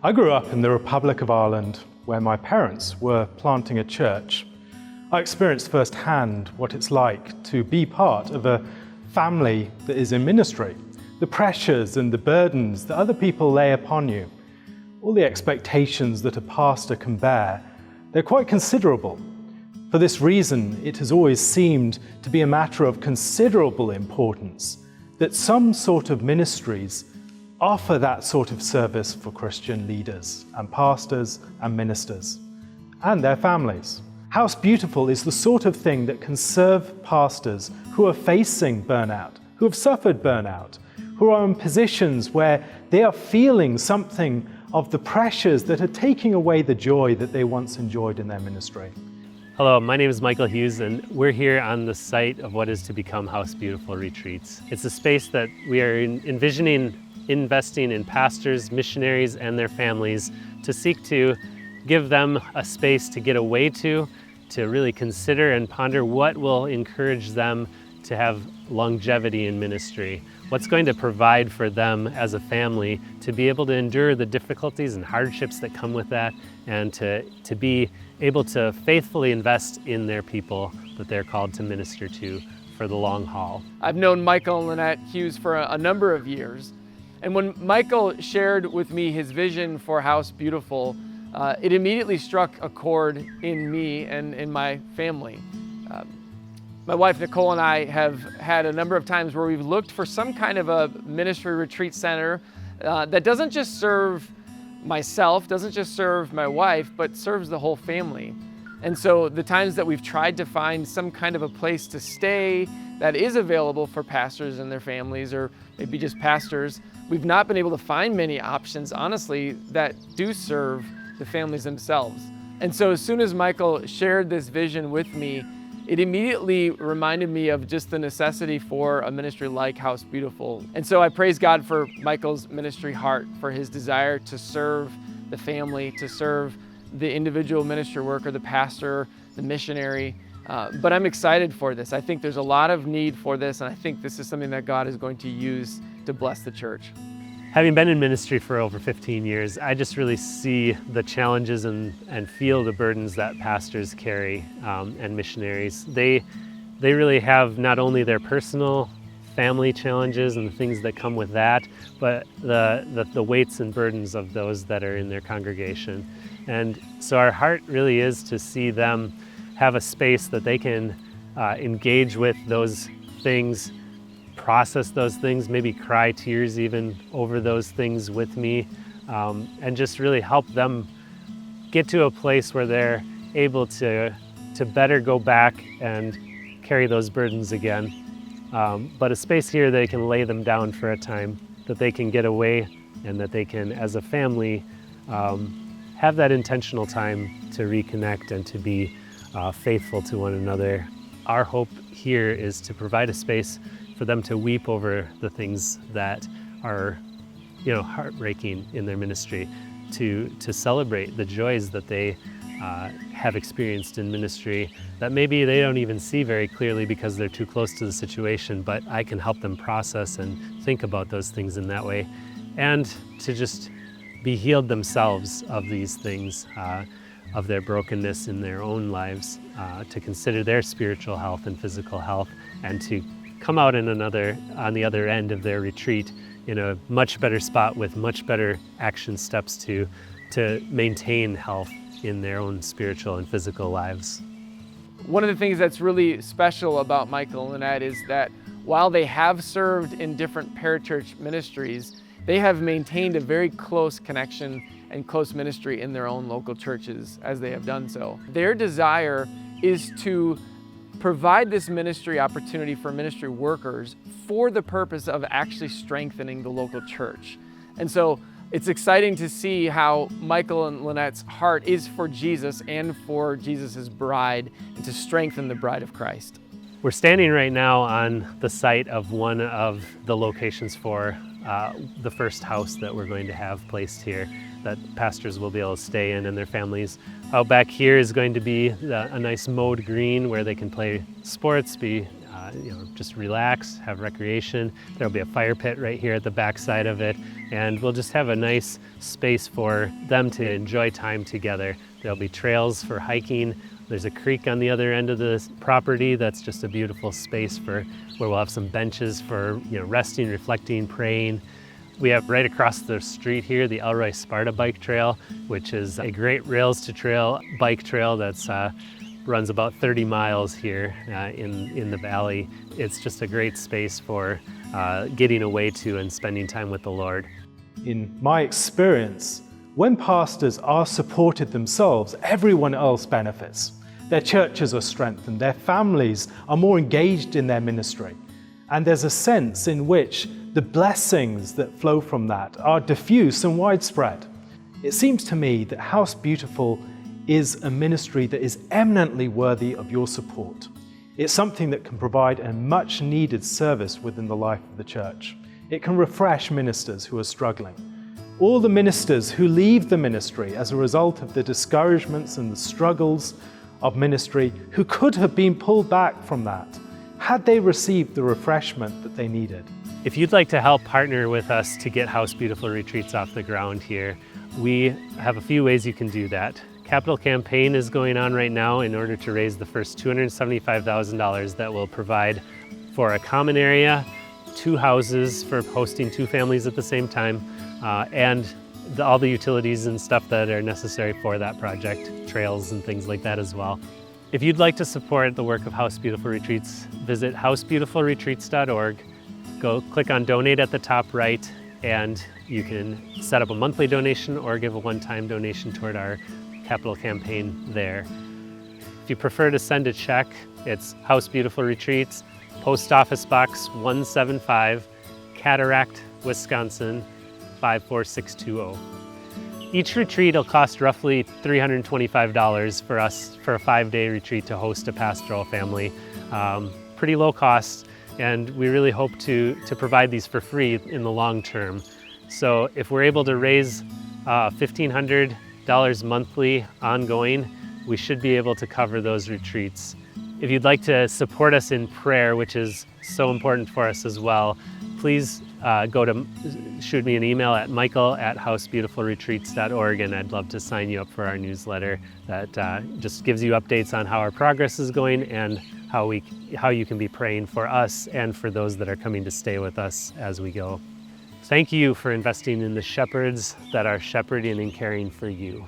I grew up in the Republic of Ireland, where my parents were planting a church. I experienced firsthand what it's like to be part of a family that is in ministry, the pressures and the burdens that other people lay upon you, all the expectations that a pastor can bear. They're quite considerable. For this reason, it has always seemed to be a matter of considerable importance that some sort of ministries offer that sort of service for Christian leaders and pastors and ministers and their families. House Beautiful is the sort of thing that can serve pastors who are facing burnout, who have suffered burnout, who are in positions where they are feeling something of the pressures that are taking away the joy that they once enjoyed in their ministry. Hello, my name is Michael Hughes, and we're here on the site of what is to become House Beautiful Retreats. It's a space that we are envisioning investing in pastors, missionaries, and their families to seek to give them a space to get away to really consider and ponder what will encourage them to have longevity in ministry. What's going to provide for them as a family to be able to endure the difficulties and hardships that come with that, and to be able to faithfully invest in their people that they're called to minister to for the long haul. I've known Michael and Lynette Hughes for a number of years. And when Michael shared with me his vision for House Beautiful, it immediately struck a chord in me and in my family. My wife Nicole and I have had a number of times where we've looked for some kind of a ministry retreat center that doesn't just serve myself, doesn't just serve my wife, but serves the whole family. And so the times that we've tried to find some kind of a place to stay that is available for pastors and their families, or maybe just pastors, we've not been able to find many options, honestly, that do serve the families themselves. And so as soon as Michael shared this vision with me, it immediately reminded me of just the necessity for a ministry like House Beautiful. And so I praise God for Michael's ministry heart, for his desire to serve the family, to serve the individual ministry worker, the pastor, the missionary. But I'm excited for this. I think there's a lot of need for this, and I think this is something that God is going to use to bless the church. Having been in ministry for over 15 years, I just really see the challenges and feel the burdens that pastors carry and missionaries. They really have not only their personal family challenges and the things that come with that, but the weights and burdens of those that are in their congregation. And so our heart really is to see them have a space that they can engage with those things, process those things, maybe cry tears even over those things with me, and just really help them get to a place where they're able to better go back and carry those burdens again. But a space here they can lay them down for a time, that they can get away, and that they can, as a family, have that intentional time to reconnect and to be faithful to one another. Our hope here is to provide a space for them to weep over the things that are, heartbreaking in their ministry, to celebrate the joys that they have experienced in ministry that maybe they don't even see very clearly because they're too close to the situation, but I can help them process and think about those things in that way, and to just be healed themselves of these things, of their brokenness in their own lives, to consider their spiritual health and physical health, and to come out on the other end of their retreat in a much better spot with much better action steps to maintain health in their own spiritual and physical lives. One of the things that's really special about Michael and Lynette is that while they have served in different parachurch ministries, they have maintained a very close connection and close ministry in their own local churches as they have done so. Their desire is to provide this ministry opportunity for ministry workers for the purpose of actually strengthening the local church. And so it's exciting to see how Michael and Lynette's heart is for Jesus and for Jesus' bride, and to strengthen the bride of Christ. We're standing right now on the site of one of the locations for the first house that we're going to have placed here, that pastors will be able to stay in and their families. Out back here is going to be a nice mowed green where they can play sports, be just relax, have recreation. There'll be a fire pit right here at the back side of it, and we'll just have a nice space for them to enjoy time together. There'll be trails for hiking. There's a creek on the other end of the property that's just a beautiful space where we'll have some benches for resting, reflecting, praying. We have right across the street here the Elroy Sparta Bike Trail, which is a great rails to trail bike trail that's runs about 30 miles here in the valley. It's just a great space for getting away to and spending time with the Lord. In my experience, when pastors are supported themselves, everyone else benefits. Their churches are strengthened, their families are more engaged in their ministry, and there's a sense in which the blessings that flow from that are diffuse and widespread. It seems to me that House Beautiful is a ministry that is eminently worthy of your support. It's something that can provide a much needed service within the life of the church. It can refresh ministers who are struggling. All the ministers who leave the ministry as a result of the discouragements and the struggles of ministry, who could have been pulled back from that, had they received the refreshment that they needed. If you'd like to help partner with us to get House Beautiful Retreats off the ground here, we have a few ways you can do that. Capital campaign is going on right now in order to raise the first $275,000 that will provide for a common area, 2 houses for hosting 2 families at the same time, and all the utilities and stuff that are necessary for that project, trails and things like that as well. If you'd like to support the work of House Beautiful Retreats, visit housebeautifulretreats.org. Go click on donate at the top right, and you can set up a monthly donation or give a one-time donation toward our capital campaign there. If you prefer to send a check, it's House Beautiful Retreats, Post Office Box 175, Cataract, Wisconsin 54620. Each retreat will cost roughly $325 for us for a 5-day retreat to host a pastoral family. Pretty low cost, and we really hope to provide these for free in the long term. So if we're able to raise $1,500 monthly ongoing, we should be able to cover those retreats. If you'd like to support us in prayer, which is so important for us as well, please shoot me an email at michael@housebeautifulretreats.org, and I'd love to sign you up for our newsletter that just gives you updates on how our progress is going and how you can be praying for us and for those that are coming to stay with us as we go. Thank you for investing in the shepherds that are shepherding and caring for you.